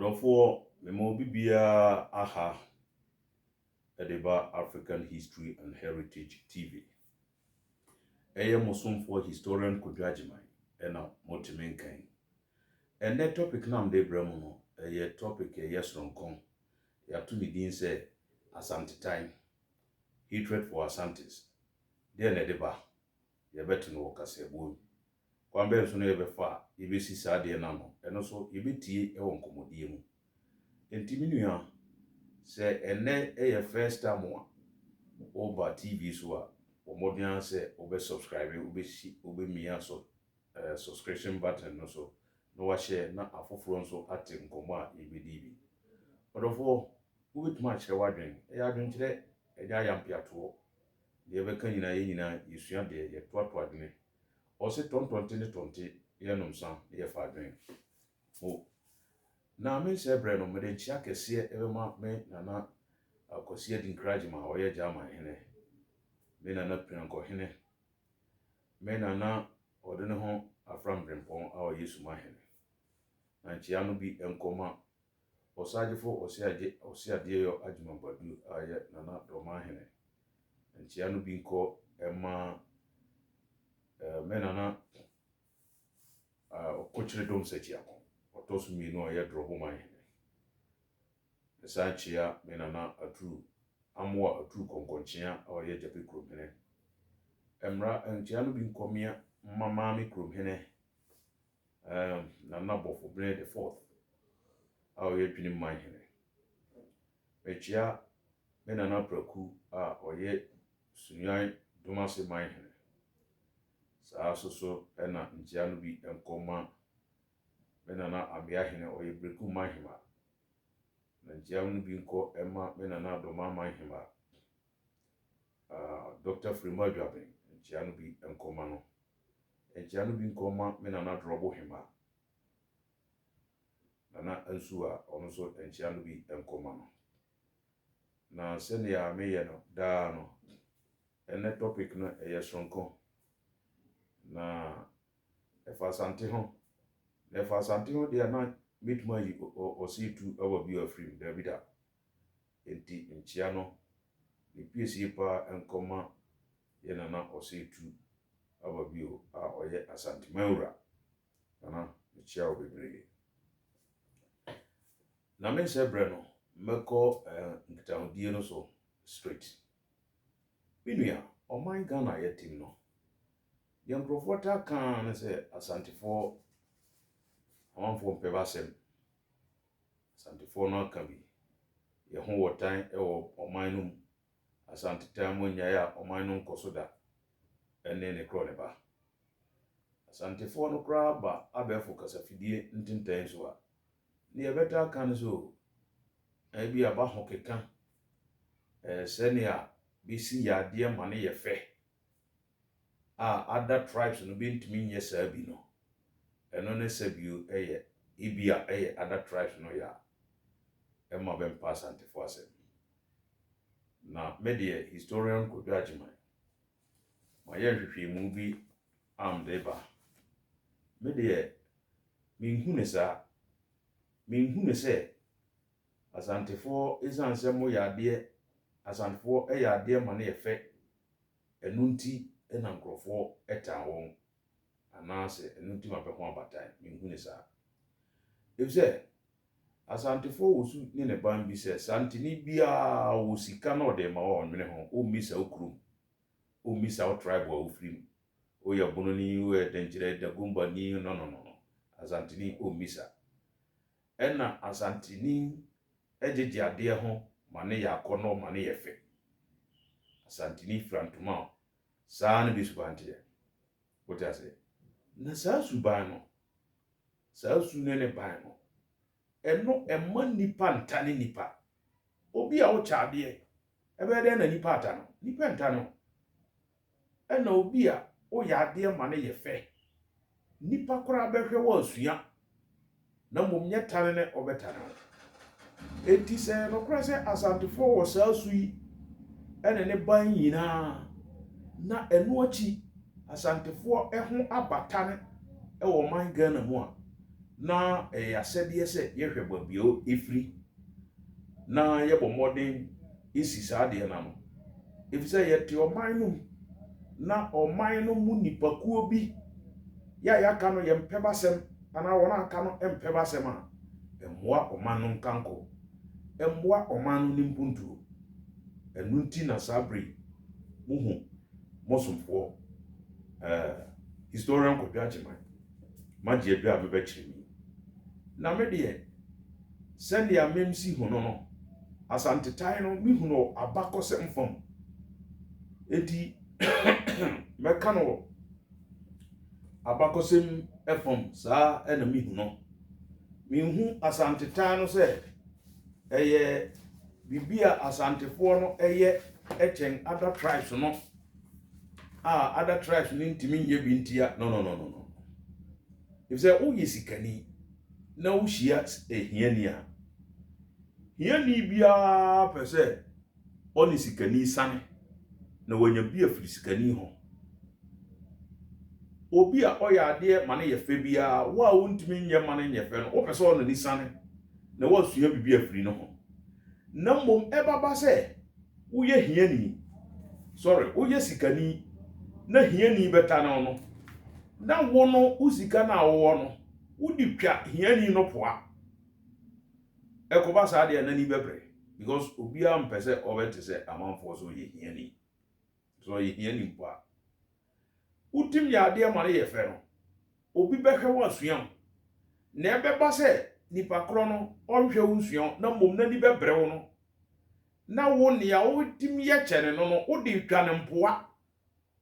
Therefore, memo bibia aha edeba African History and Heritage TV. Eye mosomfo historian Kudwajiman ena motimenkan. And that topic nam de bremo no eye topic yes ronkon. Ya to me din say Asante time. Hatred for Asantes. There na deba. Ya beto no kase bo. Kwambe nso no ye befa yebesi saa de na no. Eno so yebetie e won komodie mu. Enti minua se ene eye first time over TV so a omodian se obe subscribe obe mia so subscription button no so no wa share na afoforo nso ate nkomo a yebedi bi. Odofo ubetuma kire wadwen e adwen kire e ja yampiato de beka nyina ye nyina yesua de ye toato adwene o se tontonte ne tonte ye nomsa ye fa adwen o na me se bre no me de chia kese ebema me nana akosi edi encouragement o ye jama hene me nana pranko hene me nana odene ho afram brempon a o yesu ma hene na nchia no bi enkoma osajefo osiade yo adwuma badu aye nana do ma hene nchia no bi nko ema me nana okochire dom sechiako otosu mi no aye drobo ma hene Sanchia menana atu amwa atu konkonchia o ye japi kromhene emra enchianu bi nkomia mama mi kromhene na nabofo bre the fourth o ye twini manhene echia menana praku a o ye sunyan domase manhene sa soso ena nchianu bi enkoma menana abia hene o ye breku manhema Njiaunu binko Emma menana do mama hima Dr. Frima Dwabin njianu bi enkoma no njianu bi nkoma menana drobo hima nana ansua ono so njianu bi enkoma no na sene ya meye no da no ene topic no eyesronko na efa asante ho dia na mituma yi o si tu awa bi afrim Davida enti nchia no ni piesi pa enkoma ye nana o si tu awa bi o a oye Asante Maura nana nchia obebre na me se bre no meko nkitahodie no so straight binua oman Ghana ye tim no ye nkrofota kan na se Asantefo amanfo mpebasem Asantefo no aka bi ye ho wotan e wo oman no Asante tam nya ya oman no nkosoda ene ne kro ne ba Asantefo no kra ba abefo kasafidie ntintan so a ne ye beta kan so e bi aba ho keka senia bisi ya de ma ne ye fe other tribes no bi ntimi nye saa bi no eno ne sabio eye ibia eye other tribes no ya emma ben pass Asantefo asem na media historian Kudwajiman ma ye hwehwe mu bi deba media minhune se Asantefo isansemo ya de Asantefo ya de ma na ye fe enunti ena nkrofo eta won anase enunti ma be ho abatai minhune sa efse Asantefo wosu ni ne ban bi se santini bia wo sika no de ma wo nwene ho o misa okrum o misa o tribe wa ofrim o ya bononi we denjire dagumba ni no Asantini o misa ena Asantini ejeje ade ho ma ne ya kono ma ne ye fe Asantini frantuma saa ne bisubante what I say na saa suban no saa su ne ban no eno emma nipa ntane nipa obi a wo chaade ebe de na nipa ata no nipa ntane ena obi a wo yaade ma ne ye fe nipa kora behwe wo asua na momnye tane ne obetane enti se no kora se Asantefo wo saa su yi ene ne ban yina na eno achi Asantefo eho abatane e wo man Ghana mu a na asɛdeɛ sɛ yɛhwɛ babio efiri na yɛbɔ mmɔden isi saa deɛ na no efisɛ yɛte ɔman no na ɔman no mu nipakuo bi yɛaka no yɛmpɛbasɛm ana wɔn aka no mpɛbasɛm a ɛmmoa ɔman no nkanko ɛmmoa ɔman no nimpuntuo ɛnu nti na saa bere muhu mosomfoɔ historian Kwadwo Agyeman magye adwa a bɛbɛkyerɛ mi na me deɛ sɛnea memsi hu no asantetan no mihu no abakɔsɛm fam eti mɛka no abakɔsɛm fam saa ɛna mihu no mihu asantetan no sɛ ɛyɛ bibia asantefoɔ no ɛyɛ ɛkyɛn other tribes no other tribes no ntimi nyɛ bi ntia no if say wo yesikani na wo hia ehiani a hiani bia pɛ sɛ ɔne sikani sane na wanya bi afiri sikani ho obi a ɔyɛ adeɛ ma ne yɛ fɛ bia wo a wontimi nyɛ ma ne nyɛ fɛ no wo pɛ sɛ ɔne ni sane na wo asua bibi afiri no ho na mmom ɛbaba sɛ wo yɛ hiani wo yɛ sikani na hiani bɛta no na wo no usika na wo no wodi twa hiani no poa ekoba saa de na ni bebre because obi am pese obete se amanfo so ye hiani so ye hiani poa utim ya de ma ye fe no obi behwe wo asuam na ebeba se nipa kro no onhwe wo asuam na mom na ni bebre wo no na wo ne ya wo tim ye kyene no wodi twa ne mpoa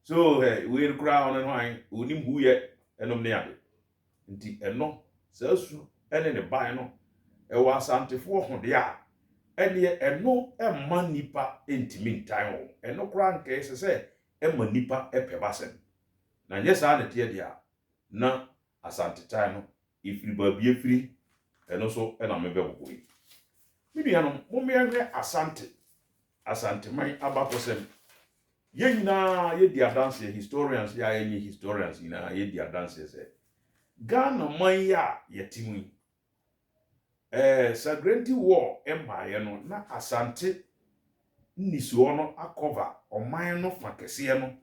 so we kura on no an onim hu ye enom ne ade nti eno sasu ene ne ban no ewa asantefo ho de a ene eno emma nipa entimi ntan ho eno kura nke se emma nipa epebasem na nye saa ne tie de a na asantetan no ifiri ba bi efiri eno so ena mebe wo yi midua no momehwe asanteman abakosem ye nyina ye di adanse historians ya ye historians nyina ye di adanse se Ghana man ya yetimu Sagrenti War Empire no na asante nisuo no akova oman no fa kese no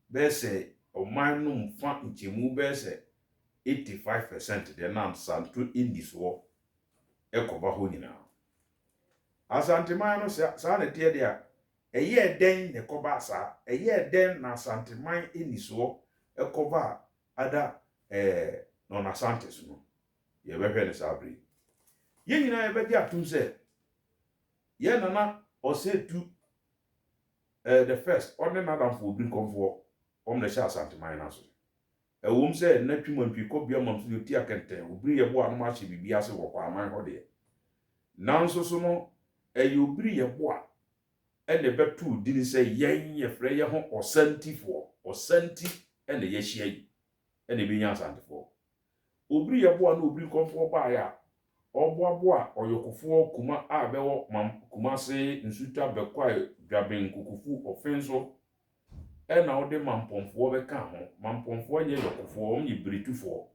be se oman no mfa nchemu be se 85% de na santo nisuo ekova ho nyina asante man no sa na tie de a eye den ne koba asa eye den na asante man nisuo ekova ada no na santes no ye behwe ne sabri ye nyina ye bedi atum se ye nana osetu the first ordinary for obi konfo omne sha asante man na so ewom se na twimantwi ko bia mam so yoti akenten obiri ye bo anu ma che bibia se wo kwa man ho de nanso so no obiri ye bo a ene betu dini se yen ye frɛ ye ho osanti ene ye hia yi ene bi nya asantefo obiri ye bo a na obiri konfo ba ya oboaboa oyokofo kuma a bewo kuma se nsuta bekwa dwaben kukufu ofenso ena ode mampomfo beka ho mampomfo nye yokofo omye britufo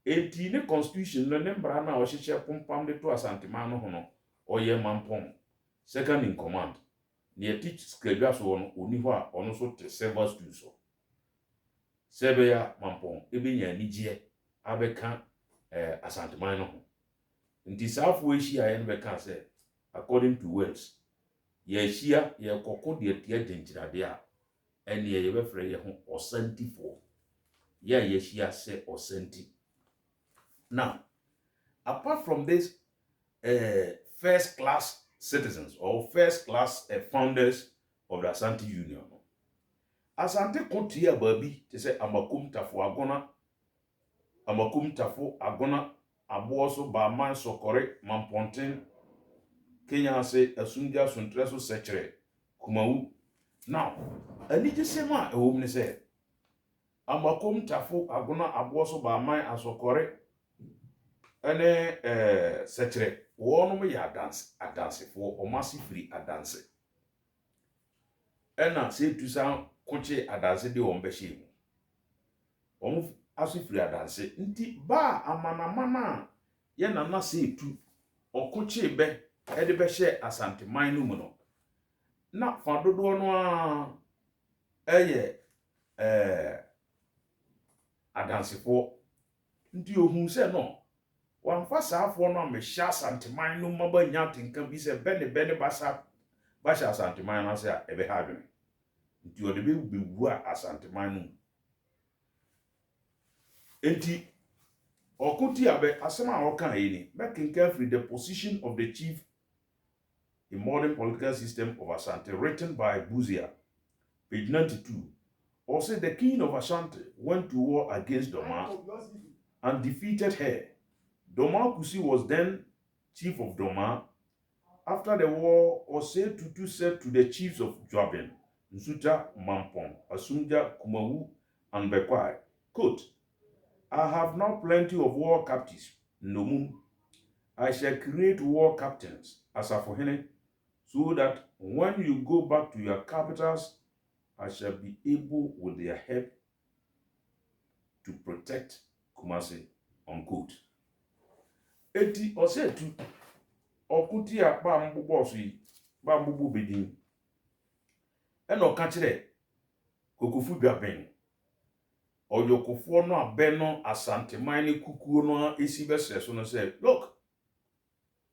enti ne constitution no ne mbra na ohyeche pompam de to asantema no ho no oye mampom second in command ne teach skredwa so no oni ho a ono so te servers do so sebe ya mampom ebenya nigye abeka asantema no ho nti saafo ehia ye no beka se according to words ye ehia ye kokko de tie gengyirade a ene ye befre ye ho osantifo ye ehia se osanti. Now apart from this first class citizens or first class founders of the Asante Union, Asante kontia babi te se amakum tafo agona aboso ba man sokore mamponten Kenya se asundia suntreso sechere kumawu. Now anije sema ewom ne se amakum tafo agona aboso ba man asokore ene sechere wono me ya dance fo omasi free adanse ena se tusa koche adanse de ombehye mu asifiri adanse nti ba amanamana ye nana se etu okoche be ede be hye asanteman no mu no na fa dodo no a eye adansefo nti ohun se no wamfa saafo no amehya asanteman no maba nya tenka bi se bene basa asanteman na se a ebe ha adwene nti ode be bewu asanteman no enti okuti abe asema okan yini making carefully the position of the chief in modern political system of Asante written by Buzia, page 92. Also, the king of Asante went to war against Doma and defeated her. Doma Kusi was then chief of Doma. After the war, Ose Tutu said to the chiefs of Joabin, Nsuta, Mampong, Asunja, Kumawu, and Bekwai, quote, I have now plenty of war captives, Nomu. I shall create war captains, Asafohene, so that when you go back to your capitals, I shall be able with their help to protect Kumasi, unquote. Eti osetu okuti a ba mbubo so yi ba mbubo bedin ena oka kire kokofu dwaben oyokofo no abeno asanteman ne kukuo no esi besre so no say look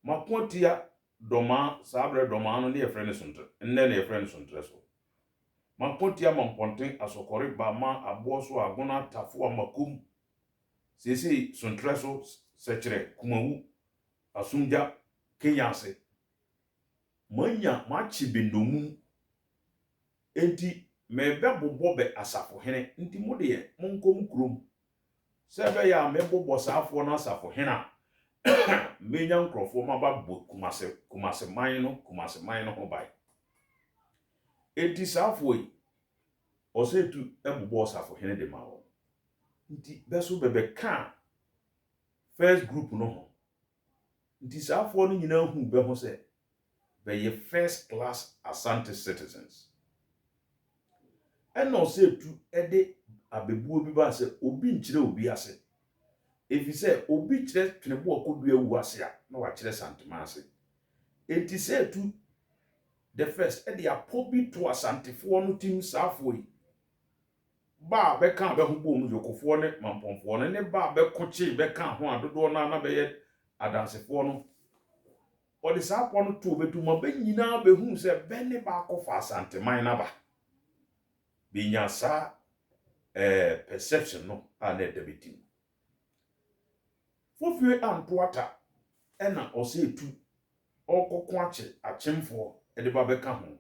makotia doma sabre doma no ne efre sontre nne ne efre sontre so makotia mamponten asokore ba ma abo so agona tafo amakum sesi sontre so sekire Kumawu Asunja Kenyase manya machi bendomu enti mebe bobobe Asafohene nti mode monkom krom sebe ya mebobo saafo na Asafohene menya nkrofo maba Kumase man no ho bai enti saafo yi osetu ebobo Asafohene de mawo nti beso bebe ka first group no ho nti saafo no nyina hu be ho se be ye first class Asante citizens eno osetu ede abebuo bi ba se obi nkyire obi ase efi se obi kyire twenebo akodu awu ase a na wa kyire santema ase enti se etu the first ede apobi to asantefo no tim saafo yi ba be kan be ho bom yokofo ne mampomfo ne ba be koche be kan ho adodo na be ye adansefo no odi saapo no to betu ma be nyina be hu se be ne ba kofa asanteman na ba be nya sa perception no ana debitim fofie antoata ena ose etu okoko ache achemfo ede ba be ka ho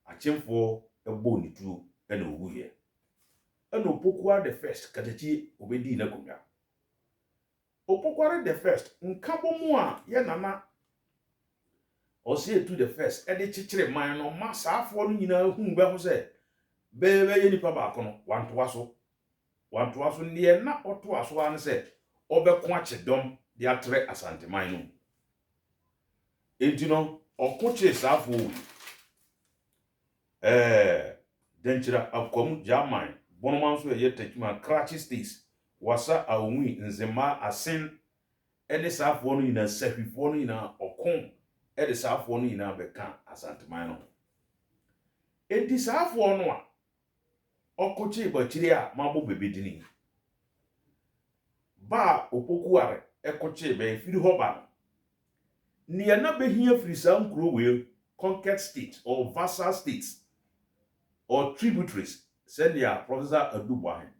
achemfo ebo ni tuo ena owuye ena opokuwa the first katechi obedi na komya opokware the first nkabomu a ye nana ose etu the first ede chichire man no masaafo no nyina hu be ho se be ye nipa ba kono wantoa so ne na otoa so an se obeko ache dom de atre asanteman no enti no okoche saafo denchira akom jaman bonoman so ye tekima krachi states wasa awui nzema asen ene saafo no nyina sahwifo no nyina okon ede saafo no nyina beka asanteman no enti saafo no a okoche bakiri a mabo bebedini ba opokuare ekoche be firi hoba ne na behia firi sankro we conquered state or vassal states or tributaries said ya Professor Adubuahin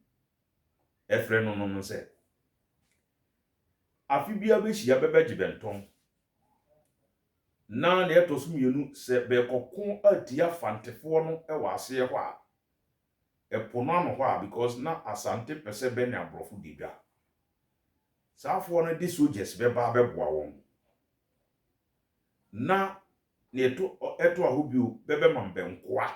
efre no se afibia be hia bebe gibenton na ne etosumienu se be kokon atia fantefo no e wase ho a epono ano ho a because na asante pese be ne abrofo dibia saafo no de soldiers be ba be boa won na ne eto ahobio bebe mambenkoa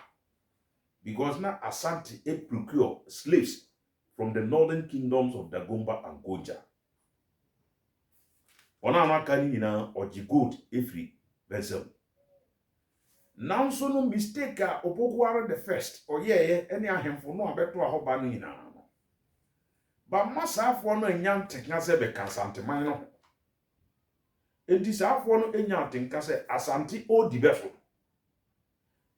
because na Asante procure slaves from the northern kingdoms of Dagomba and Gonja. Ona amaka ni nyina oji gold efri bezel. Now so no mistake a opokuare the first oyeye ene ahemfo no abeto ahoba no nyina no. ba masafo no nyantenka se be kansanteman no enti safo no enyantenka se asante odi befo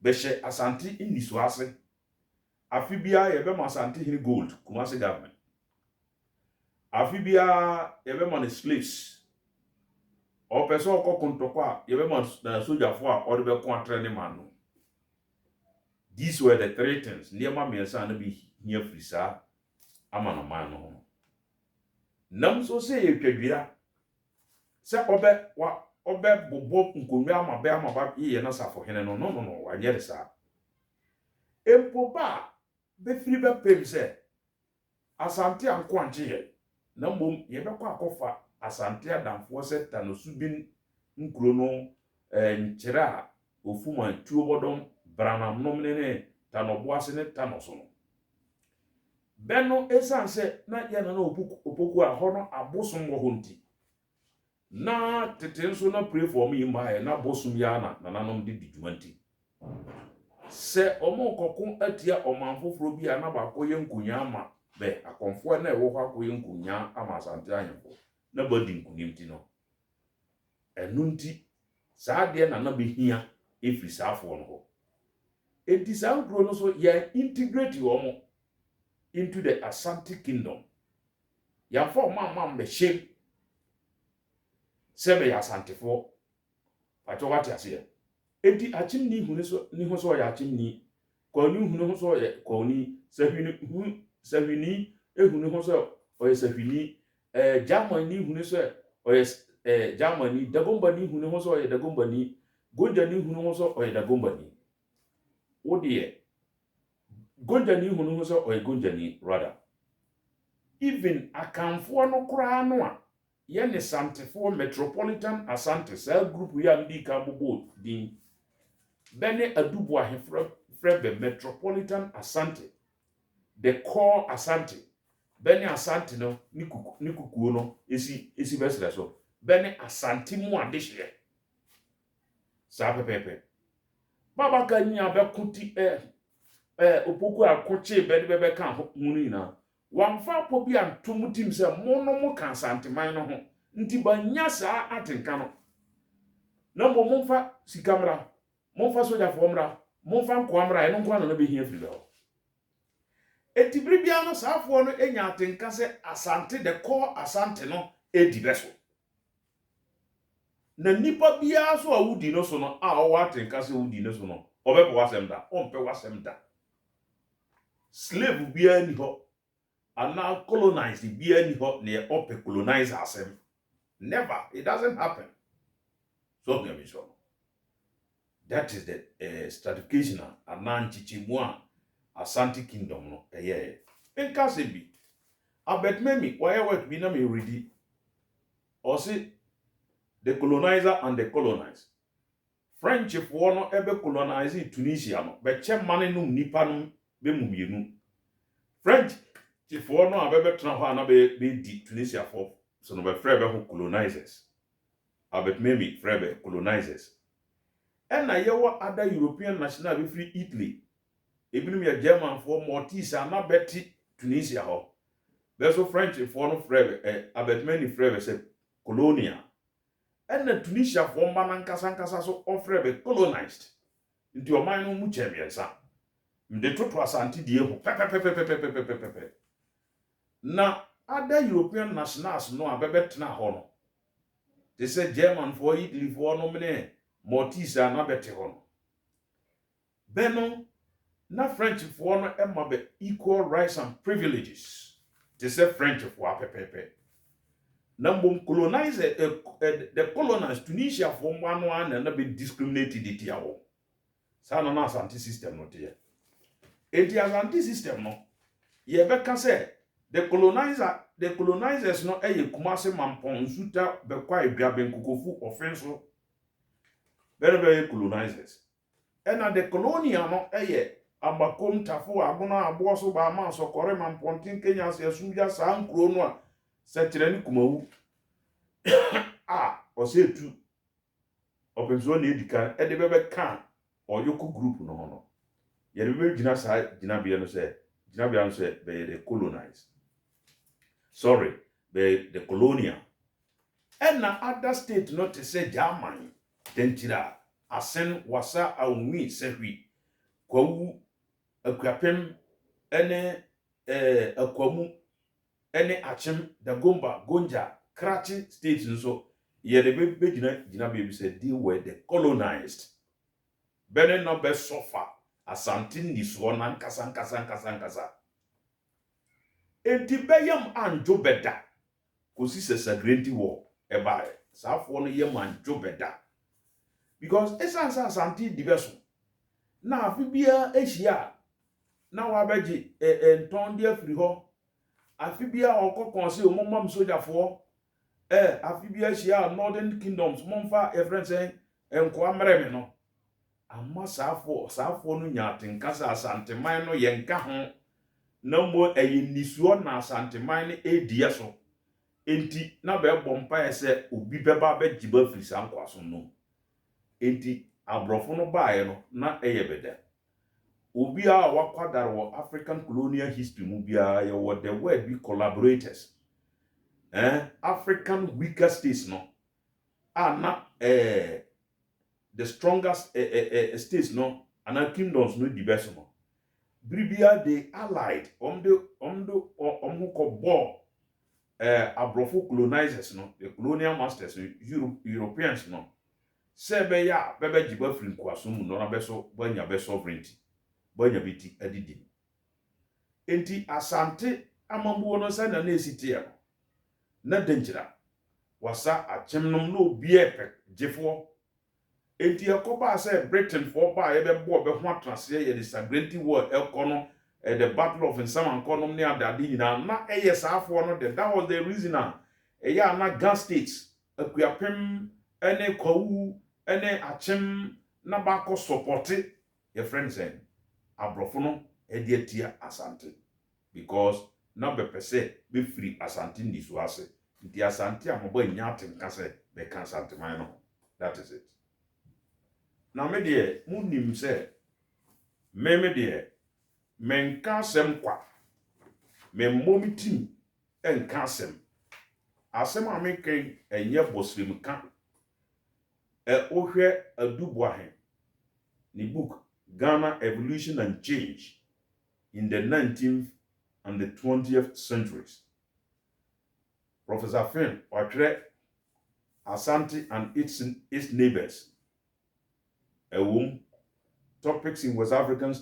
be hye asante iniso ase afibia ye be asante hini gold Kumasi government afibia ye be man slaves o person okokontoko a ye be man soldier fo a odi be ko atre ne man no. These were the three things near my mensa na be here frisa amana man no. Nam so say ye twadua se obe bobo nkonwa amaba ye na safo hene no wanye de sa empo ba be firi be pem se asante anko anche ye na mbom ye be kwa akofa asante adamfo se tanosubin nkuro no nkyere a ofuma tuo bodom branam nom ne tanobo ase ne tanoso no beno esanse na ye na opoku a hono abosom wo honti na tete nso na pray for me mba na bosom ya na nanom de didjumanti se omo kokon atia omanfoforo bi na ba koye nkunya ama be akonfo na ewo kwa koye nkunya ama asante anyefo na bodi nkunimti no enunti saade na behia efiri safo no ho enti sankro no so ya integrate omo into the Asante kingdom ya for mama be shape sebe ya asantefo atowati ase enti achimni hunu so ni ho so ya achimni kwani hunu ho so ya kwani sahwini ehunu ho so oye sahwini Germany hunu so oye Germany dagombani hunu ho so oye dagombani gonjani hunu ho so oye dagombani odie gonjani hunu ho so oye gonjani rather even akamfo no kura no a ye ne santefo metropolitan asante cell group ya ndi ka bobo din bene adubo ahefra frebe metropolitan asante the core asante bene asante no nikukuo no esi besre so bene asante mu adehye sa pepepe baba ka nya be kuti opoku akoche bebe ka hunu ina wamfa po bi antom tim se mono mo kan santeman no ho nti banya saa atenka no na momfa sikamra momfa soja fomra momfa nkwamra eno nkwa na be hia firi do etibiri bia no saafo no enya atenka se asante the core asante no edi beso na nipa bia so awudi no so no a o atenka se wudi no so no obepo wasem da ompe wasem da slave bia ni ho ana colonize bia ni ho ne ope colonize asem never, it doesn't happen. So me sure that is the stratification ananchichimwa Asante kingdom no en kase bi abetmemi why work bi na me ready or say the colonizer and the colonized French for no ebe colonize Tunisia no be che mane no nipa no be mumienu French for no abebe tena ho na be di Tunisia for so no be frebe ho colonizers abetmemi frebe colonizers and na yewo other European national be free Italy ebinum ya German for Maltese na beti Tunisia ho beso French for no frebe abetmeni frebe se colonia and na Tunisia for man nkasa so ofrebe colonized nti o man no mu chemiensa mde toto asante die ho pepe na other European nationals no abebetena ho no they say German for Italy for no mene Maltese na beti ho no beno na French for no emabe equal rights and privileges they say French for pepe na mbom colonizer the colonized Tunisia for one na be discriminated it yawo sa na asante system no te enti asante system no ye be ka say the colonizers no Kumasi mampon suta be kwa eduabe nkokofu offenso be colonizers and the colonial no abakom tafo agona aboso ba ma so kore mampontin Kenya se suja sa nkro no a se kire ni kumawu o se tu openso na edika de be ka oyoko group no no ye be gina sa gina bia no se be colonized sorry, the colonial. And na other state not to say German, Tentira, Asen wasa awi sehui, kwawu, akwapem, ene akwamu, ene achem, Dagomba, Gonja, Krachi states and so. Yeah, the baby Jina baby said they were the colonized. Bene no be suffer, asantin ni suonan kasan. Enti beyam anjo beda, kosi se sagrenti war, eba, saafo no yam anjo beda. Because esan sa asantin dibeso, na afibia eshia, na wabeji nton de afiri ho, afibia okokonse omomam sojafo, afibia eshia Northern Kingdoms, momfa efrense enko amreme no. Amma saafo no nyatenkasa asanteman no yenka ho na mo nisuo na asanteman no edie so enti na be bompa ese obi beba be giba firi sankwaso no enti abrofo no baaye no na beda obi a wakwadare wo African colonial history mu bia ye wo the word be collaborators African weaker states no na the strongest states no and kingdoms no the best no bribia they allied ko bo abrofo colonizers no the colonial masters Europeans no se be ya bebe giba firi kwaso mu no na beso banya be sovereignty banya biti adidi enti asante amambuo no se na esite no na dangira wasa achemnom no obi epe jefo enti akoba say Britain for ba ye be bo be ho atrase ye the sagrenti war ekono the battle of Nsamankonom ne adade nyina na eye saafo no that was the reason eya na Ghana states akuapem ene kwawu ene achem na ba ko support your friends abrofo no edi atia asante because na be pese be free asante ndi so ase nti asante amoba nyaten kase be kan asante man no that is it. Na me de munim se me de menka asem kwa me momitim enka asem a me kan enye bosrem ka ohwe aduboahe ni book Ghana Evolution and Change in the 19th and the 20th centuries. Professor Finn Otwe Asante and its neighbors. Topics in West African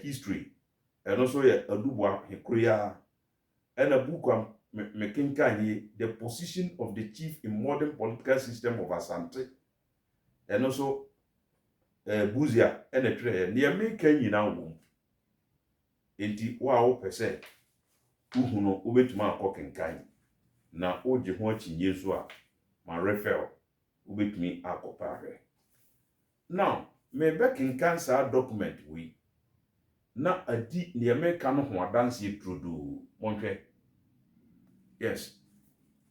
history and also Adubwa Hekria and a book Mekinkanye, the position of the chief in modern political system of Asante and also Buzia and a tray near me Kenya womb. Enti wa pese uhuno ubetuma akokenkan na oje ho achinye so a ma refer ubetumi akopare. Now me back in cancer document we na adi ne America no ho adanse trudu monhwe. Yes,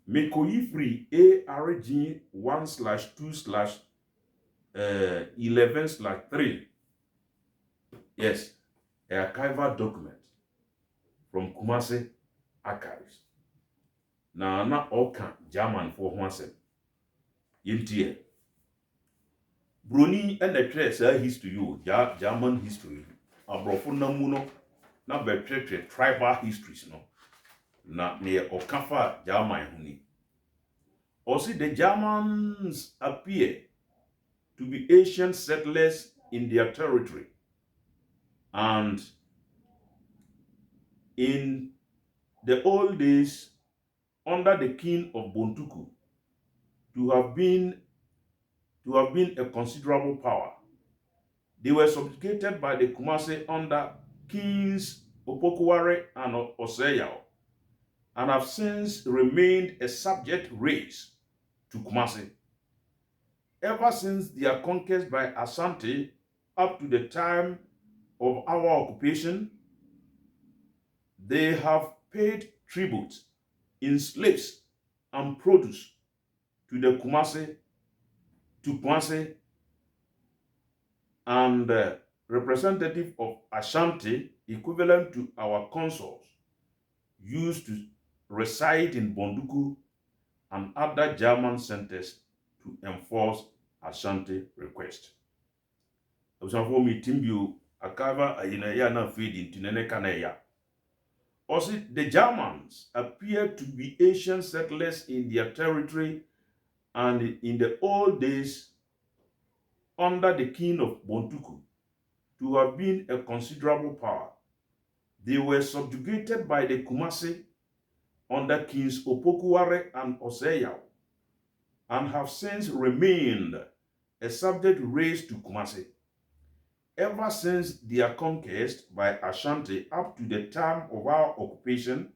me koyi free ARG 1/2/11/3. Yes, a archival document from Kumasi archives. Na oka German for Huasem. Yintie. Bruni and the trace history you, German history. Abrofo namuno na betrete tribal histories no. Na ne okafa German huni. Also the Germans appear to be ancient settlers in their territory. And in the old days, under the king of Bontuku, to have been a considerable power. They were subjugated by the Kumasi under kings Opokuwari and Oseyao, and have since remained a subject race to Kumasi. Ever since their conquest by Asante up to the time of our occupation, they have paid tribute in slaves and produce to the Kumasi, and representative of Ashanti, equivalent to our consuls, used to reside in Bonduku and other German centers to enforce Ashanti request. For me, Timbio, Akava, Ayinaya, na feed into Nenekaneya. Also, the Germans appear to be ancient settlers in their territory, and in the old days, under the king of Bonduku, to have been a considerable power. They were subjugated by the Kumasi under kings Opokuware and Oseyao, and have since remained a subject race to Kumasi. Ever since their conquest by Ashanti up to the time of our occupation,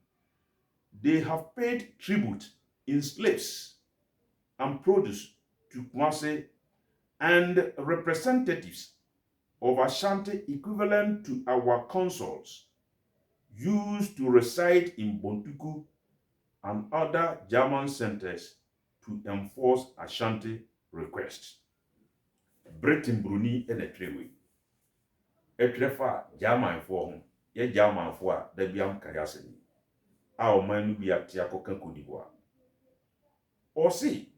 they have paid tribute in slaves and produce to Kumasi, and representatives of Ashanti equivalent to our consuls used to reside in Bonduku and other German centers to enforce Ashanti requests. Britain Bruni and a trewe. A trefa German for him, ye German for the Biam Kayasini. Our man be at Tiako Kankudibwa. Or see,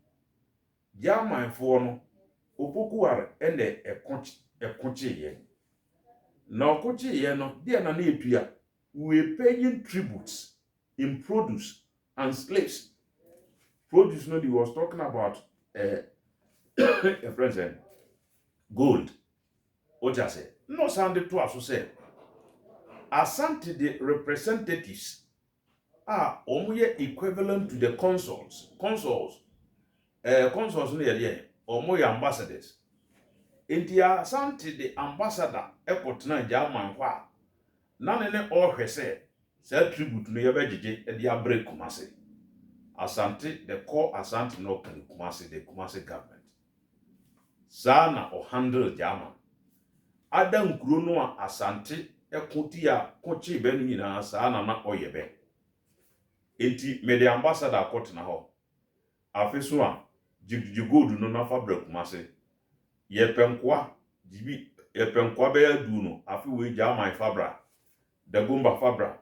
German for no, Opokuware and a conchi ye. Now, conchi ye no, dear Nanipia, we paying tributes in produce and slaves. Produce, no, he was talking about a friend gold. What I say? No sounded to us who said, Asante the representatives are only equivalent to the consuls. Consuls near the or more ambassadors. In the Asante the ambassador, Ekotna German Kwa. None in all he said tribute to the Abedji and the Abre Kumasi. Asante, the core Asante no Kumasi, the Kumasi government. Sana or handle German. Adam Gruno Asante, a Kutia, Kochi Benina, Sana na Oyebe. Enti, me the ambassador Kotna ho. Afesua, Jigudu no na fabre Kumasi. Ye penkwa, Jibi, ye penkwa beya duno, afiwe German fabra. Dagumba fabra,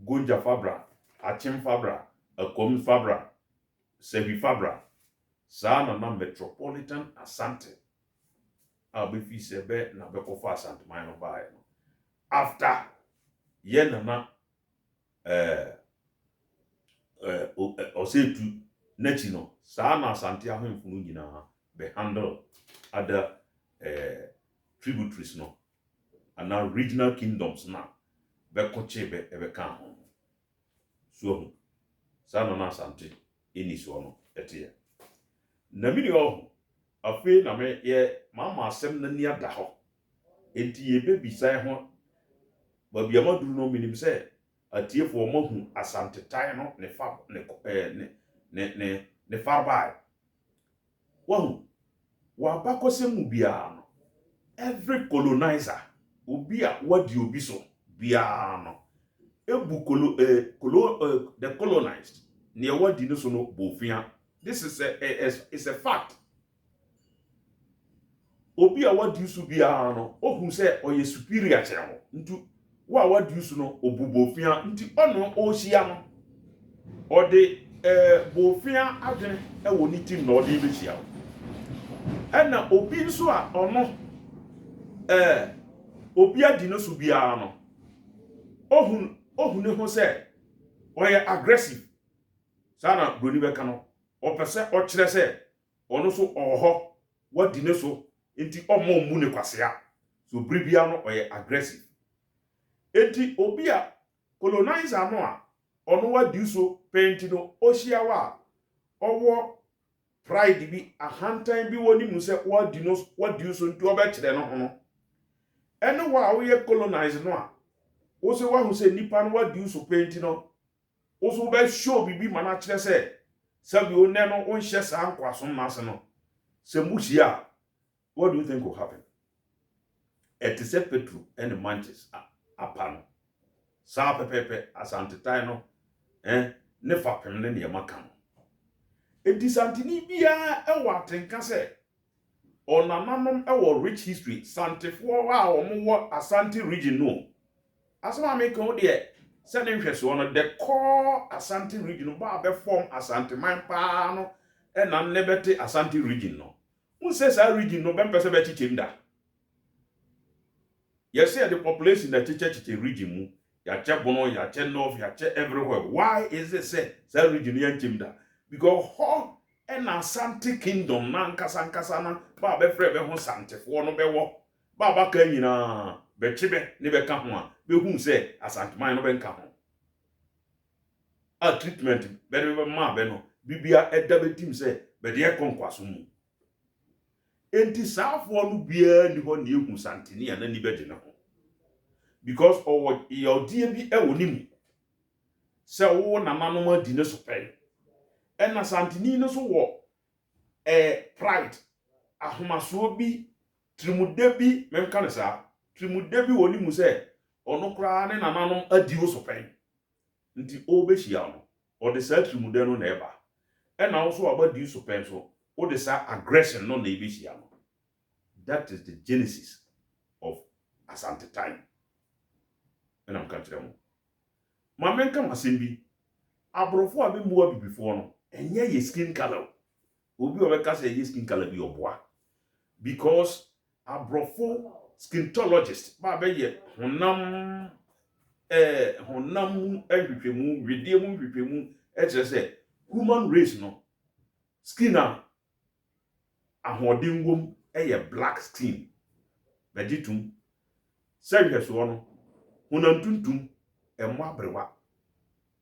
Gunja fabra, Achim fabra, Akom fabra, Sebi fabra, Sana na metropolitan Asante. Abifi sebe na bekofa Asante mayano bae. After yen na osetu nechino, Sana Asante ahun funu nyina be handle other tributaries no, and now regional kingdoms na bekoche be ebeka ho. So Sana na Asante eni so no etie. Na mini o afi na me ye mama asem na ni ada ho. Enti ye be bisai ho ba bia maduru no minim se atiefo mahu Asante tai no ne fa ne farbai. Wahu wa bakosem bia no every colonizer obi a wadi obi so bia no ebu the colonized ne wadi no so no bofia. This is a fact. Obi a wadi so bia no ohun se oye superior kire ho ntu wa wadi so no obubofia nti ono ohia no ode bofia adwen e wo ni tim na ode be chia. Ena obi nso a ono obi adi no so bia no ohun ne ho se oye aggressive. Sana broni beka no opese o kire se ono so oho wadi ne so enti omo mu ne kwasea. So bribia no oye aggressive. Enti obi a colonizer no a ono wadi so penti no ohia wa owo pride bi ahantan bi woni mu se wadi so nti obekire no ho. Ene wa wo ye colonize no a wo se wa hu se nipa no wadi so penti no wo so be show bibi mana kire se sabi o ne no onhye sa nkwaso na se no se muhia. What do you think will happen? It is a Petru and Manches apano. Sa pepepe Asante tai no ne fapem ne ne makam. Santini bia e watenka se onananom e wo rich history Santefo wa wo Asante region no. Asama me kan de Sending Hweswono, the core Asante region, Babe form Asante Manpano, and I'm nebete Asante region. No. Who says our region no ben person chimda? Yes, the population that teach region, yache bono, yache north, yache everywhere. Why is it say that region yan chimda? Because ho and Asante kingdom nan kasankasana, Babe frebe hon Sante for no be wo. Baba kanyina be chibe ne be ka ho a be hu se Asante man no be nka ho. A treatment be ma be no bibia eda betim se be de konkwaso mu. Enti saafo no bia ni ho ne ehu Sante ne na ni be de ne ho. Because owo yodie bi ewo ni mu. Se wo nananom adi ne so pe. E na Sante ni no so wo pride ahomaso bi trimude bi menka ne sa trimude bi woni mu se ono kra ne nananom adi wo so pe. Nti o be hia no o de sa trimude no na eba e na wo so aba di so pe so o de sa aggression no na e be hia no. That is the genesis of Asante time. And I'm catching them. My men come as bi abrofo abi mu abi before no enye ye skin color. Obi obeka say ye skin color bi oboa. Because abrofo skintologist ba be ye honam ehwehwemu wedie mu hwehwemu e kire say human race no skin a ahodin wom ye black skin. Vegetum say hweso no honam tuntum emo abrewa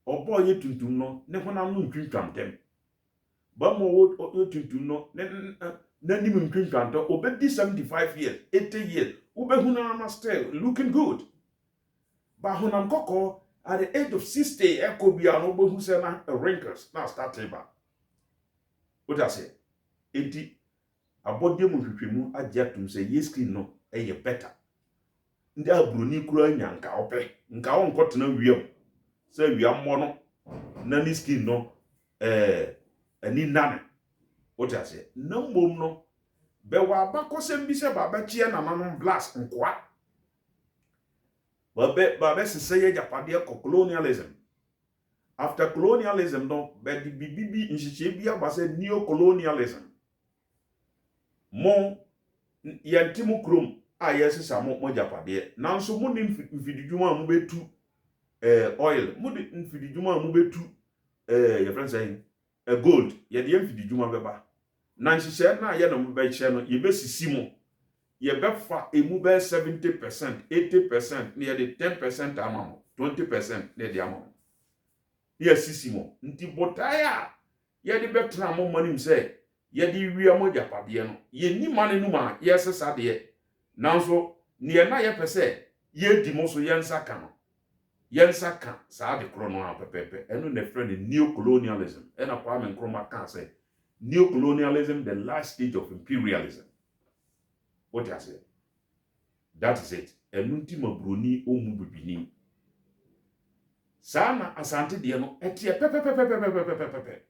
obo ye tuntum no ne honam no ntwintwam tem ba mo wo tuntum no na nim ntwintwam to obedi 75 years 80 years ubehuna na still looking good ba honam kokko at the age of 60 ekobia no obehu se na wrinkles na start ba what I say enti abodie mu hwehwemu agiatum se ye skin no eye better ndị abroni kura nyanka ope nka won kotena wiem se wiam mo no na ni skin no ani nane what I say na mom no be wa abakosem bi se baba chie na nanom blast nkwa babe se ye japade colonialism after colonialism no be di bibi nchiche bia ba se neo-colonialism mo yantimu krom a yes samo japade nanso mu ni mfididwuma mu betu oil mu di mfididwuma mu betu your friend saying gold ye de mfididwuma beba nanhihye na ye no mu be hye no ye besisi mu ye befa emu be 70% 80% ne ye de 10% amamo 20% ne de amamo ye sisi mu nti botaya ye de betra mo manim say ye de wi mo japade no ye ni mane nu ma ye sesa de nanso ne na ye pese ye di mo so yensa ka saa de krono a pepepe eno ne friend neo-colonialism ena Kwame Nkrumah kan say neo-colonialism the last stage of imperialism. What I say that is it enunti mabroni omu bibini sana Asante de no etie pepepepepepepepepe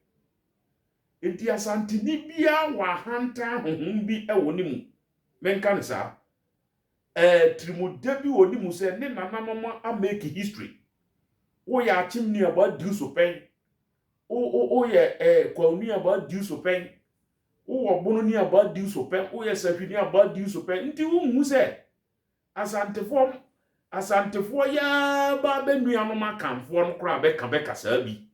enti Asante ni bia wa hanta honhom bi ewo ni mu menka ne saa trimude bi woni mu se ne nanamama a make history wo ya chimni about do so pen o ye kwani about do so pen wo obono ni about do so pen o ye sahwini about do so pen nti wo mu se asantefo ya ba benua no makamfo no kra be ka saa bi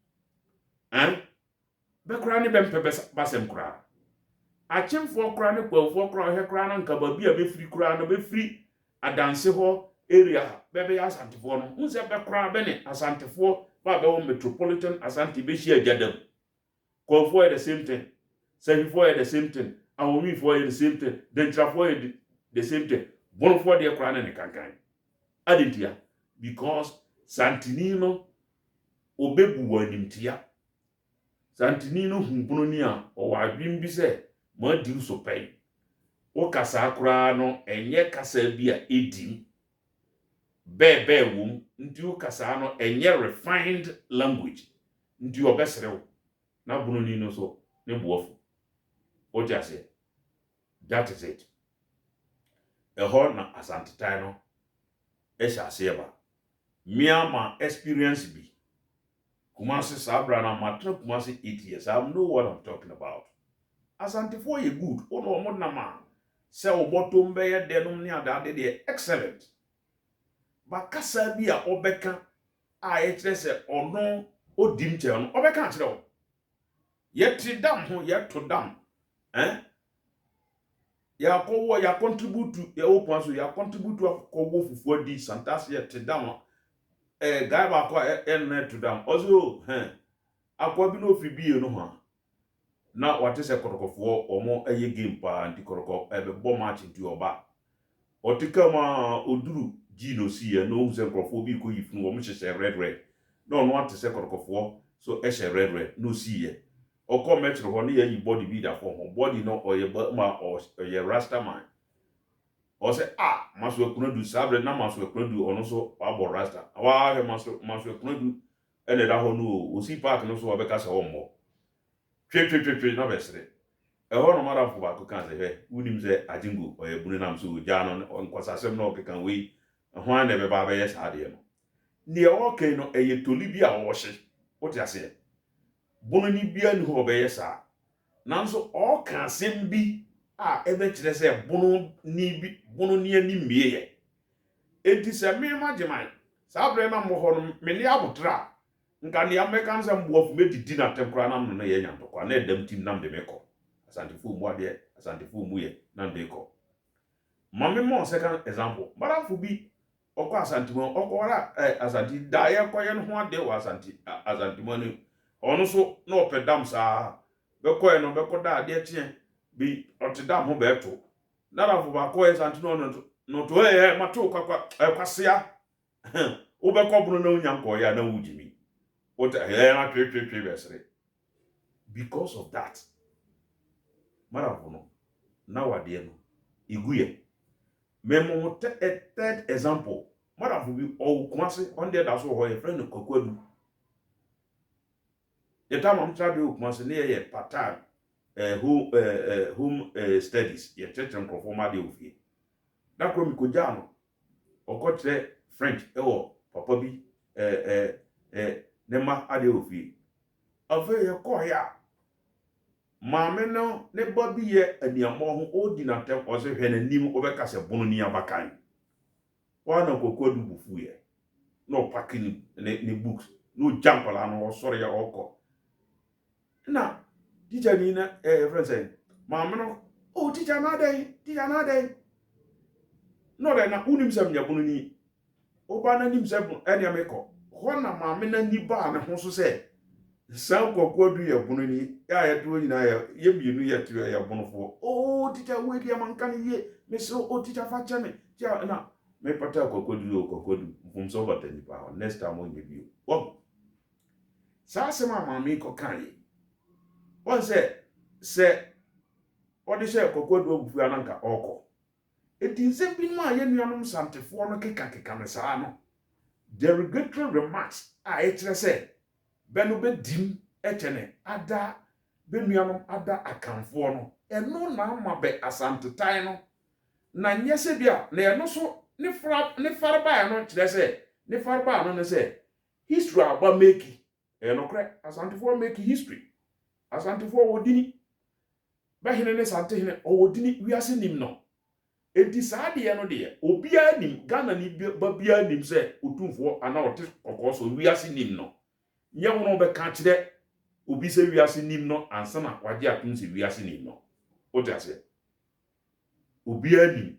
be kra ne bempe basem kra achimfo kra ne kwafo kra he kra na nka ba bi a be firi kra no be firi adanse ho area bebe ya asantefo no nse be kra be ne asantefo ba be wo metropolitan Asante be hia jadam kwafo are the same thing sahifo are the same thing awomi fo are the same thing dentrafo are the same thing bonfo de kra ne kankan adintia because Santini no obebu wanimtia Santini no humpono ni a o wa adwim bi se ma di so pai o kasa akura no enye kasa bi a edim bebe wum nti o kasa no enye refined language nti obesrew na bunu ni no so ne buofu o jase that is it e ho na Asante tai no e sha se ba Myanmar experience be. Kumasi Sabra na matra Kumasi 8 years. I know what I'm talking about. Asante for you good. Ono mo na ma. Se obotom be ye denom ni adade de excellent. Ba kasa bi a obeka a ye kire se ono odim che no obeka kire o. Ye tridam ho ye to dam. Ya kowo ya contribute to ya open so ya contribute to kowo fufu di santas ye tridam. Guy ba ko en to dam. Also akwa bi no fi bi no ha. Na wate se korokofo omo eye game pa anti koroko ebe bo match nti oba otika ma oduru gino si ye no se korofo bi ko yifun omo hye red no no wate se korokofo so e hye red no si ye okọ metro ho ne ye yi body bi da for ho body no oye ma oye rasta man o se maso ekunu du sabre na maso ekunu du ono so abo rasta wa he maso ekunu du ene da ho no o si park no so obeka se wo mo twe na besre eho no mara fu ba ko kan se he unim se ajingu oye bunu nam so ja no nkwasasem no kekan we ho an be ba be yes ade no ne o ke no eye toli bi a wo hye wo ti ase bunu ni bia ni ho be yes a nanso o kan sem bi a ebe kire se bunu ni ani mieye enti se me mageman sa bre na mo ho no me ni abotra nka ne American se mboafu medidi na temkra na no ye nyantokwa na edam tim na mde meko asante fu mu ade asante fu mu ye na mde ko mame mo second example marafu bi okọ asante mo okọra asante da ye koye no ho ade wa asante mo ni onu so na opedam sa be koye no be koda ade tie bi otedam ho be to na rafu ba koye asante no to mato kwasea wo be ko bunu na onyanko ya na wujimi what na twe besre because of that marafono na wade no iguye memo a third example marafo bi o Kumasi on there that so ho your friend Kokwadu the time am try do Kumasi na ye part time home studies ye church and conforma de ofie na ko mi ko jano o ko tre French papa bi nema ade ofie afa ye ko ya maame no ne babi ye aniamo ho odi na tem o se hwe nanim obeka se bunu ni abakan wana Kokwadu bufu ye no pakini ne books no jampala no sori ya oko na teacher ni na friend say maame no teacher na dey no dey na unim sem nya bunu ni oba na nim sem ene ameko ho na maame na ni ba ne ho so se san Kokwadu ye bunu ni ya to nyina ye bienu ye to ye bunu fo teacher we dia man kan ye me so teacher fa chame ja na me pata Kokwadu mfumso batani pa next time on you wo sa se maame ko kan ye won se odi se Kokwadu obufu ananka oko etinse bi no aye nuanom santefo no keka me sa no derogatory remarks a etre se benu bedim echene ada benuanom ada akanfo no eno na amabe asantetan no na nyese bia na eno so ne farba no kire se ne farba no ne se history aba make eno kre asantefo make history asantefo wodini ba hene ne sante hene wodini wiase nim no edi saade no de obia nim Ghana ni babia nim se otumfo ana ote kokoso wiase nim no nye wono be ka kire obi se wiase nim no ansa na waje atum se wiase nim no ote ase obi anim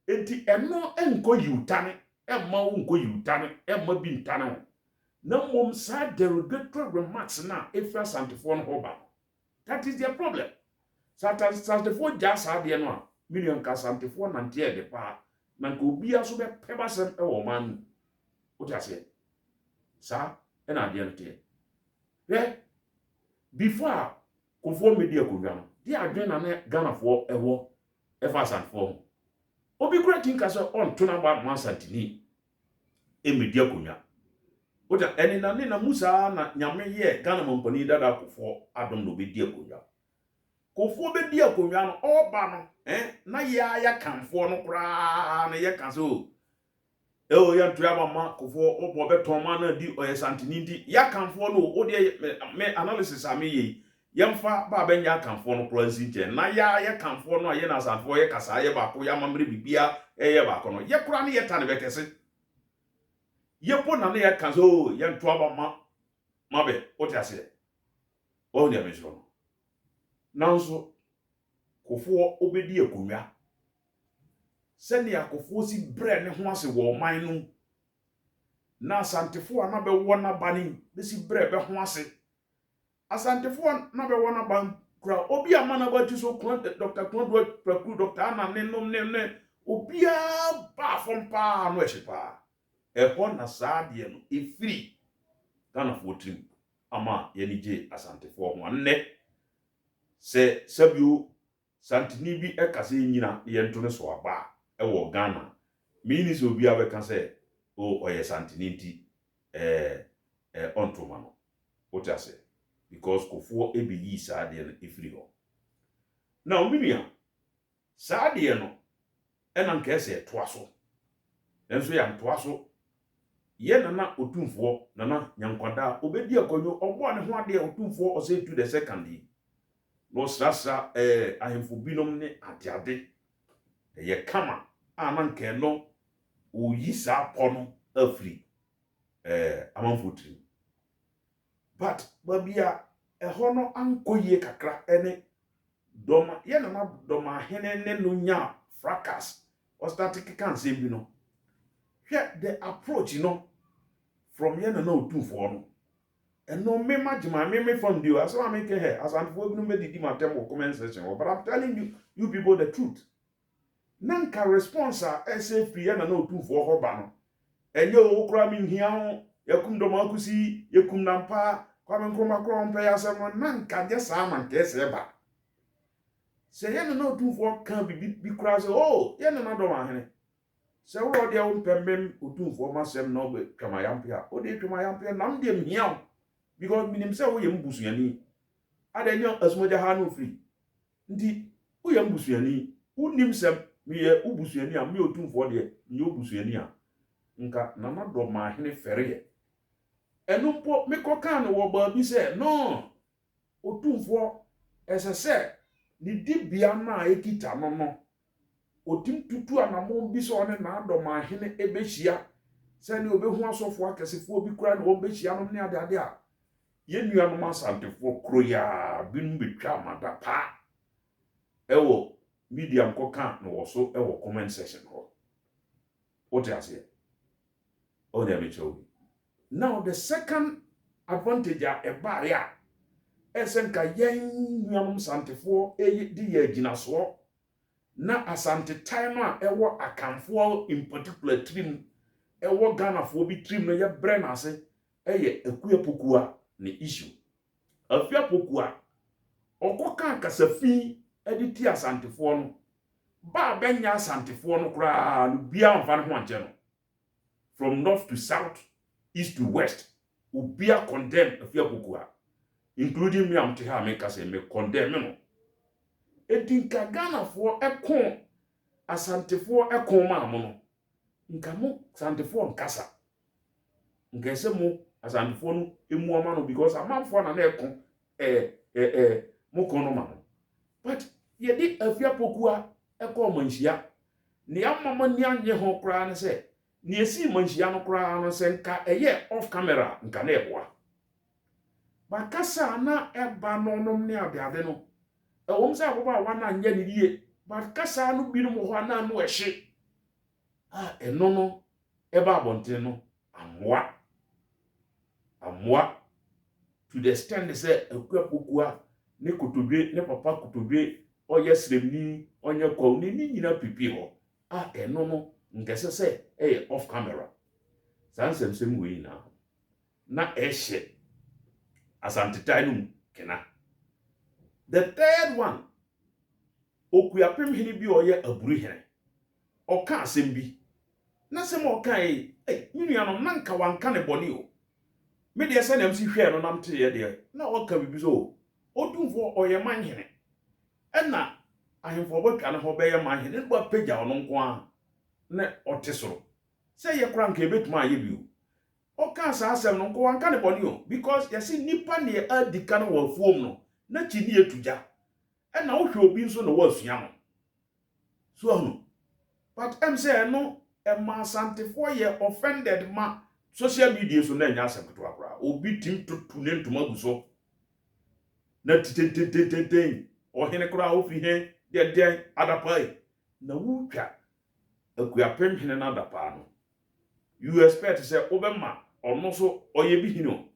enti eno enko yutane emma wo nko yutane emma bi ntane ho na mom sa derogatory remarks na efra santefo no hoba that is their problem santefo just ade no a million ka santefo nante de pa na nko obi aso be peba sem e wo man ote ase sa ena ade no te before Kofo media konwa no dia adwen na Ghana fo ewo efa santefo obi kura tinka so on to na ba mansantini media konwa oja eni na ne na musa na nyame ye Ghana mampani dada Kofo adom no be dia konwa Kofo be dia konwa no oba no na ya kanfo no kura na ye kan so o ya ntua mama kofo obo beton ma na di oye santini di ya kanfo no o de me analysis ame yi yemfa ba benya kanfo no pro nsinche na ya kanfo no aye na sanfo ye kasa ye ba ko ya mamre bibia ye ba ko no ye kura ne ye ta ne bekese ye po na ne ye kanzo ye ntua mama mabe o ti ase o ne mejo no nanso kofo obedi akonwa sɛnea akɔfoɔ si brɛ ne ho ase wɔ ɔman no na asantefoɔ na bɛwɔ na bani bɛsi brɛ bɛ ho ase asantefoɔ na bɛwɔ na ban kura obi ama na bati so Dr. Kwadu Praku Dr. Anna ne nom ne obi a ba fom pa no ehye pa ɛhɔ na saa de no efiri Ghana fo trim ama yɛni gye asantefoɔ ho anne sɛ sabio santini bi ɛkase nyina yɛnto ne so aba ewo Ghana means obi abeka say o oye santini nti ontoma no what I say because kofo ebeyi saa de no efiri ho na obinia saa de no ena nka ese toa so enso ya ntoa so ye nana otumfo nana nyankwada obedi akonyo ogbo ne ho ade otumfo ose to the second yi no srasra ahemfo binom ne ade ye kama amanke no oyi sa pono afri amanfotri but babia eho no ankoye kakra ene doma ye na doma hene ne no nya fracas o static can say bi no hwe the approach no from ye na otumfo no eno me majima me from the as I make here as and for no me didi matem comment section but I'm telling you people the truth nanka response a ese free na otumfo ho ba no enye o kura mi hia ho yakum do makusi yakum nampa kwa me nkroma kro mpa ya se no nanka je sa man ka ese ba se ye na otumfo kan bi kura se oh ye na do ma hene se wo de o mpemmem otumfo masem no be twama yampia o de twama yampia nam de mhia because minim se wo ye mbusuani adanyo asmoja ha no free ndi wo ye mbusuani unim sem mi ye ubusuani a mi otumfo de mi obusuani a nka nana do ma hene fere enu po me koka no wo ba bi se no otumfo esese ni dibia na ekita no no otim tutu anamo bi so ne na do ma hene ebehia se ne obehu asofo akesefo bi kura no obehia no ne ade a ye nua no masantefo kroya binum betwa amada pa ewo media nkoka no wo so ewo comment section ho what you say oh there me show now the second advantage eba ya esenka yen nuanum santefo di ye ginaso na asante time a ewo akamfo in particular trim ewo Ghana fo bi trim no ye bre na ase eye akuapokua ne issue afiapokua okoka kasafi editi asantefo no ba benya asantefo no kra no bia mfa no ho anche no from north to south east to west ubia condemn afiapokua including me am here make say me condemn no edinka Ghana fo ekon asantefo ekon ma mo no nka mo asantefo nkasa nka ese mo asantefo no emu ama no because amanfo na ekon mo kono ma no but ye di afiapokua ekon manhia ne amama ni anye ho kra ne se ne esi manhia no kra no se nka eye off camera nka na eboa bakasa na eba no nom ne ade no ewom se aboba wana anya ne die bakasa no bi no ho na no ehye eno no eba abonten no amwa to the extent say akuapokua ne kotodwe ne papa kotodwe oye sremni onye kwa ni nyina pipi ho eno no ngese se off camera sansem we na ehye asantetanum kena. The third one okuapem hini bi oye aburu hene oka asem bi na sem oka nuanom nanka wanka ne boni o me de ese na msi hwe no namte ye de na oka bibi so odumfo oye manhene ena ahemfo botwa ne ho be ye manhene ba pagya ono nko a ne otesoro say ye kura nke betuma ye bi o ka sa asem no ko anka ne boni o because ye see nipa ne adika no wa fuom no na chi ni etuja e na wo hwe obi nso no wa asua no so no but em say no e ma santefo ye offended ma social media so na nya asem to akura obi tim tutu ne ntoma gu so na titentententen o hene kura o fi he de adapai na wutwa akuapem hene na adapa no you expect say obema ono so oye bi hino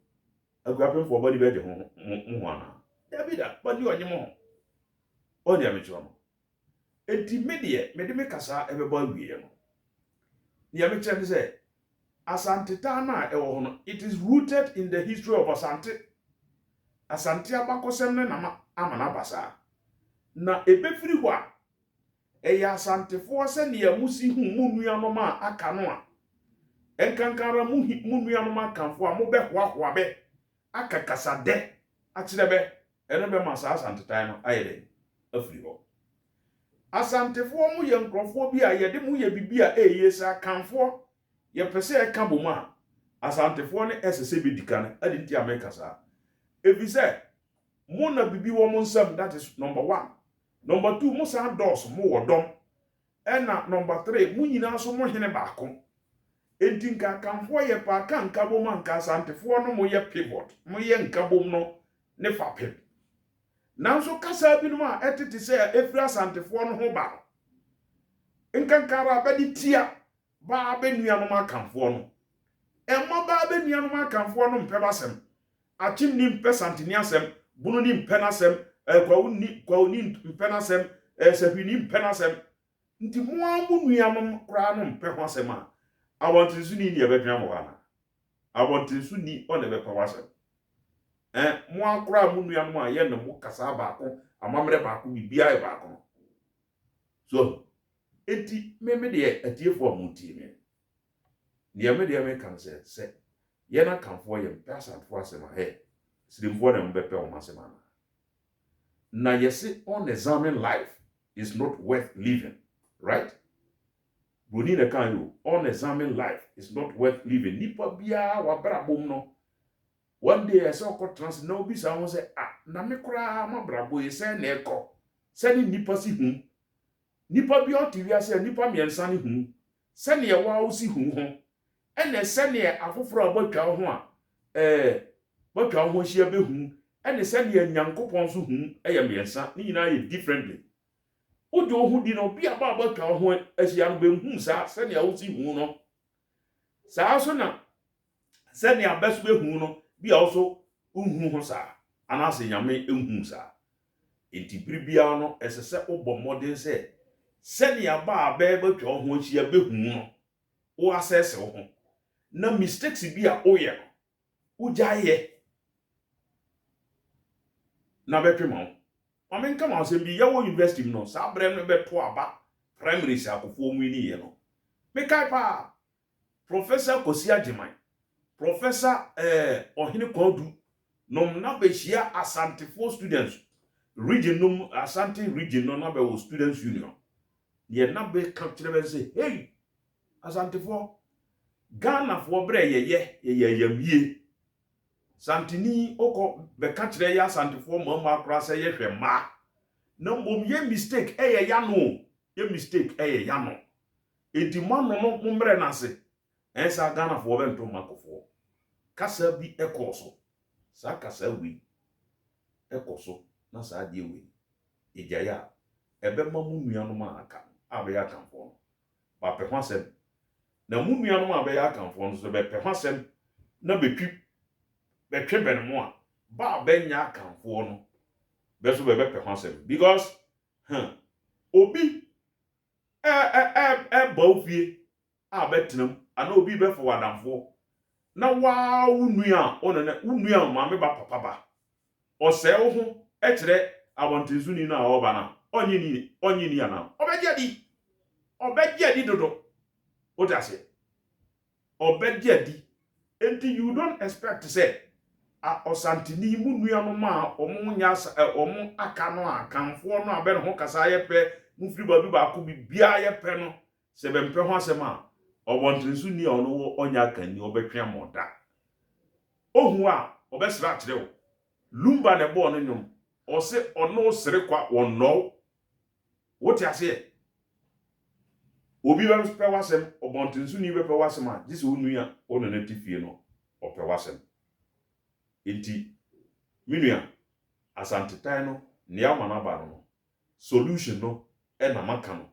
akuapem for body be je ho ana ya bi da body onye mo o dia me chiro no enti medie mede me kasa ebeba wiye no ya me chere say Asante na ewo ho no it is rooted in the history of Asante abakosem ne na amana basa na ebefiri ho a eya asantefo se ne ya musi hu mu nuanom a aka no a enkankara mu nuanom akanfo a mo be hoahoa be akakasa de akirebe ene be ma sa asantetan no ayede afiri ho asantefo mu ye nkrofo bi a yede mu ye bibi a eyesa kanfo ye pese e ka bom a asantefo ne esese bi dikane adi nti ameka sa ebise mo na bibi wo mo nsam, that is number 1. Number 2, mo sa dos mo wodom. Ena number 3, mo nyina so mo hene baako. Enti nka kanfo ye pa ka nka bom anka asantefo no mo ye pivot. Mo ye nka bom no ne fa pip. Nanso kasa bi no ma etete se efri asantefo no ho ba. Nka nkara ba di tia ba be nuanom akanfo no. Emma ba be nuanom akanfo no mpebasem. Achim ni mpe santini asem, bunu ni mpe nasem, kwa uni mpe nasem, sepi ni mpe nasem. Nti mwamu nuanom kra no mpe ho asem a awontinsu ni ni ebetwa mo wana. Awontinsu ni on ebepa wasem. Mwa kra mu nuanom a ye no mo kasa baako, amamre baako bibia e baako. So enti me de atiefo amuti me. Ni me de me kan se yena kanfo ye asantefo asema he sirimfo na mbepe o masema na yesi unexamined life is not worth living, right? Boni na kan yo unexamined life is not worth living. Nipa bia wa brabom no one day I saw trans no bi sa won say na me kura ma brabo ye se na eko se ni nipa si hu nipa bia o ti wi ase nipa miensa ni hu se ne ye wa o si hu ho ene sene afoforo abotwa ho a botwa ho hia behu ene sene nyankopon so hu eye miensa ni nyina ye differently odi ohu di no bia ba botwa ho ahia no behu sa sene a wosi hu no sa so na sene abeso behu no bia also hu ho sa anase nyame ehu sa enti bibia no esese obo modern se sene aba botwa ho hia behu no o assess ho na mistakes bi a oye no ujaye na betwema amenka ma se bi yawo university no sa bre no beto aba primary sa akofo mu ni ye no me kai pa Professor Kosi Agyemang, Professor Ohene Kodu nom na be hia asantefo students region nom Asante region no na be wo students union ye na be ka kire be say hey asantefo Ghana for bre ye yamie santini oko be ka kire ya santefo mama akra se ye hwema na mbom ye mistake ya no ye mistake ya no edi mano no mumbre na se ensa Ghana for bento makofo kasa bi ekoso sa kasa wi ekoso na sa die wi ejaya ebe mamu nuano ma aka abe ya kanfo ba pe hwasem na mu nuanom abeya akanfo nso be pehwasem na betwe benmo a ba benya akanfo no be so be pehwasem because obi bawfie a betenam ana obi be fo wadamfo na wa unua onene unua ma me ba papa ba ose wo ho e kire awontezu ni na oba na onye ni ana obegye di dodo what I say? Obediadi. Enti you don't expect to say osantini mu nuano ma omo nya omo aka no akanfo no abe no kasa ye pe mufiri ba bi ba ko bibia ye pe no se be mpe ho asema obontinsu ni ono onya kan ni obetwe amoda ohu a obesra kire wo lumba ne bo no nyum ose ono sere kwa wonno wote ase obi ba pe wasem obontinsu ni be pe wasem a dise onua ono na tifie no ope wasem enti minua asantetan no ne amana ba no solution no e na maka no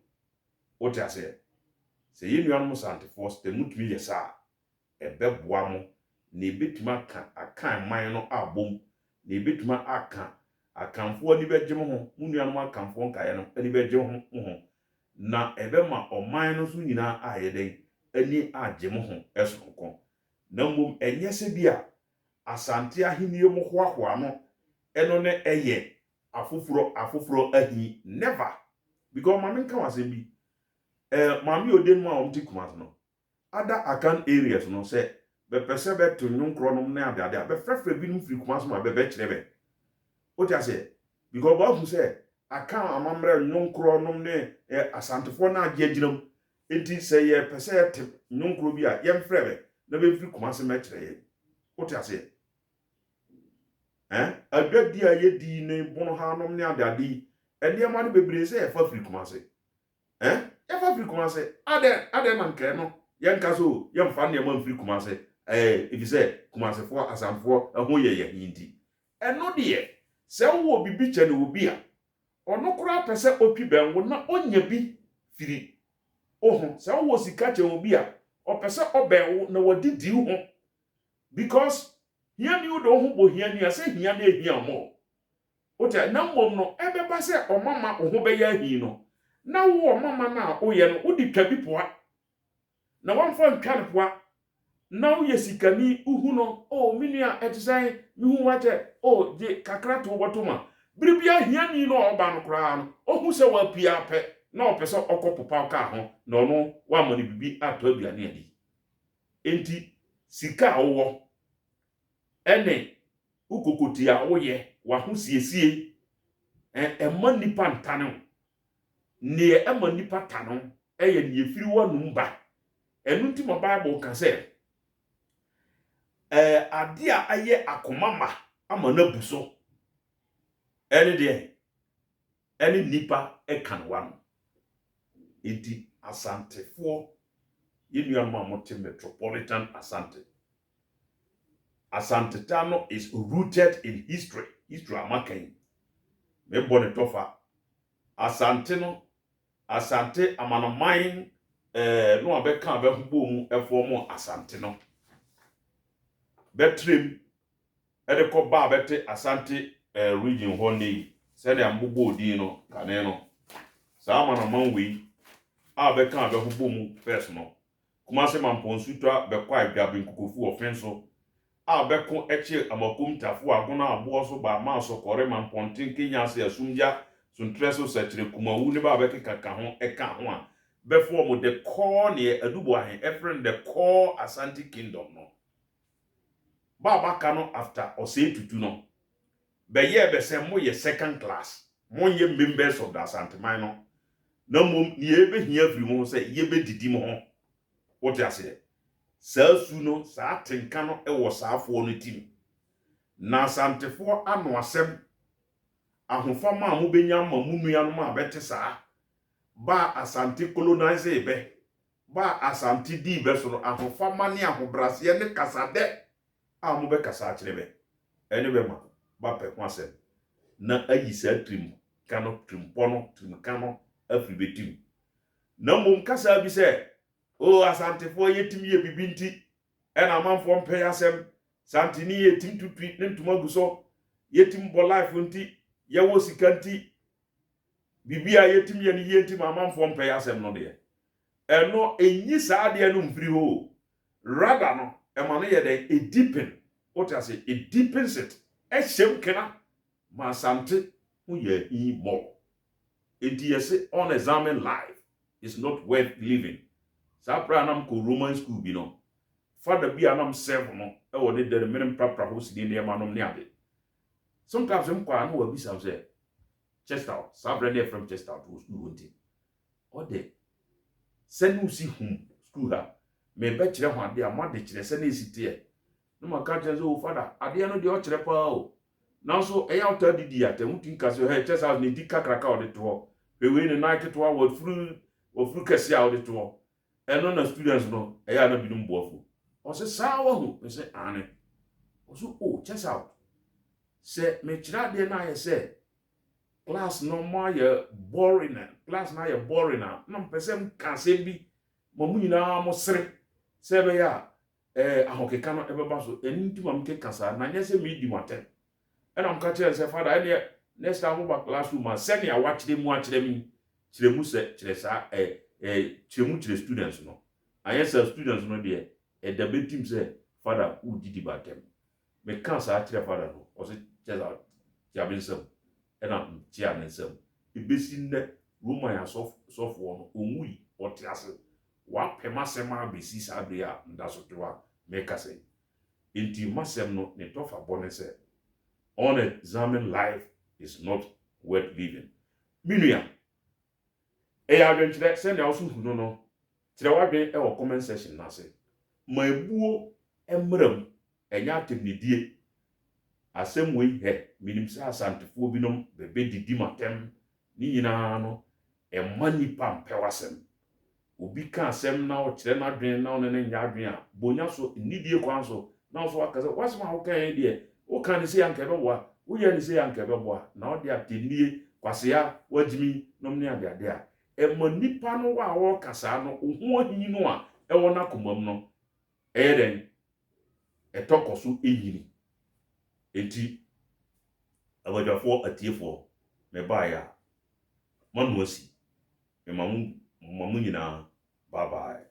wote ase se yenua no sante force te mutumi yesa e beboa mo ne betuma ka akan man no abom ne betuma aka akanfo ni begye mo ho munua no akanfo nkaye no ani begye ho na ebema oman no so nyina ayeden ani agye mo ho esonko na mum enye se bia asante ahenie mo hoahoa no eno ne eye afoforo ahi never because mama nka wasem bi mama oden mu a omti kumas no other akan areas no say be pese be to nyonkro no na ade be frefre bi no firi kumas ma be kire be o tia say because ba hu say akan amamre nyonkro no ne asantefo na age aginam enti say ye pese te nyonkro bi a ye mfre be na be firi kumas ma kire ye o tia say adwadi a ye di ne bono ha no ne ade ende ma no bebre say e fa firi kumas ya fa firi kumase ade na nke no ye nka so ye mfa ne ma firi kumase if say kumase fo asamfo ho ye hindi eno de se wo bibi che ne obi a ono kura pese opi benwo na onya bi firi oho se wo sika che obi a opese obenwo na wadidi ho because hia ni udo ho bo hia ni ase hia na ehia mo ote na mmom no ebeba se omama oho be ya hi no na wo mama na oye no udi twabi poa na wamfa ntwa ne poa na wo yesikani uhu no minua etisan mihu wache je kakra to botoma biribia hiani no oba no kra no ohu se wa pia pe na opese okopopa ka ho na ono wa mani bibi ato aduane adi enti sika wo ene ukokotia woye wa ho siesie emma nipa ntane ne ema nipa tano eye ne yefiri wanum ba enu nti mo Bible ka se ade a aye akomama ama na buso ene nipa ekan wan enti asantefo yenua ma mote metropolitan asante tano is rooted in history amakan me bone tofa asante no asante amanaman no abeka abehbo mu efomo asante no betrem edeko ba bete asante region honey said am gbogbo odi no kane no sa amanaman wi abeka abehbo mu first no kuma se mamponsutra bekwa adwabe nkokofu ofenso abeko eche amakum tafu agona abo so ba ma so kore mampontin kenya se asumja suntreso sachire kuma wu ne ba be kaka ho eka ho a before the core ne adubo ahen efren the core Asante kingdom no baba kano after ose tutu no be ye be se mo ye second class mo ye members of the Asante man no na mom ne ye be hia firi mo se ye be didi mo ho what you say sa su no sa tenka no e wo saafo no tim na Asantefo ano asem ahofama mo benya ma munua no ma bete saa ba Asante colonize be ba Asante di be so no ahofama ne ahobrase ne kasade mo be kasa kire be ene be ma ba pe ho asem na ayi sa trim kano trimpono trim kano afri betim na mom kasa bi se Asantefo yetim ye bibinti ena amanfo mpe asem santini yetim tutwi ne ntuma guso yetim bo life nti yewo sikanti bibia yetim ye ni yenti amanfo mpe asem no de eno enyi saa de no mfiri ho rather no ema no ye de a deepen what I say it deepens it shem kena ma Asante hu ye yi more it yes on examine life is not worth living. Sa pranam ko Roman school bi no father bi anam serve no e wo de der menem prapra ho sidi ne manom ne ade sometimes em kwa no wa bi sam say Chester sa brand from Chester to school wonti o de senu si hum school ha me be kire ho ade a ma de kire se na esite no ma ka kire so father ade no de o kire pa o now so e ya ota didi atem tin ka so he chest house ni di kakraka o de to we we ni na keto wa fru kesi a o de to e no na students no e ya na bidum boafu o se sa wa hu me se ane o so o chest out se me kire ade na ye se class no ma ye boring class na ye boring na mpese ka se bi mo mu nyina mo sere se be ya ahokeka no ebe ba so eni ntima mkeka sa na nya se me di matem and I'm catching say father any next time back classroom and send ya watch them watch them chire mu se chire sa chire mu chire students no aye say students no there the big team say father who did batem me can say chire father no o say just out ya bin sem and am chia ne sem e besi ne roman ya soft one onwi o tiase wa pema sema besi sa bia ndaso toa me ka say enti masem no ne tofa bonese unexamined life is not worth living. Minua. Ya adwenkyerɛ sɛ na also hu no. Kyerɛ wadwen e wo comment section na se. Ma ebuo emram enya atemnidie. Asɛm wei he minim sɛ asantefo binom bebe didi matem ni nyina no emma nipa mpɛwasɛm. Obi ka asɛm na o kyerɛ na adwen na one ne nya adwen a bonya so nidie kwan so na so aka sɛ wasɛm a wo kan die o kan se yanke beboa wo ye ni se yanke beboa na o de atenie kwase ya wagimi nom ne ade ade a e ma nipa no wa wo kasa no ohu ahinyi no a e wo na komam no e den e tokoso eyini enti abadwafo atiefo me ba ya manu asi me mamu nyina bye bye.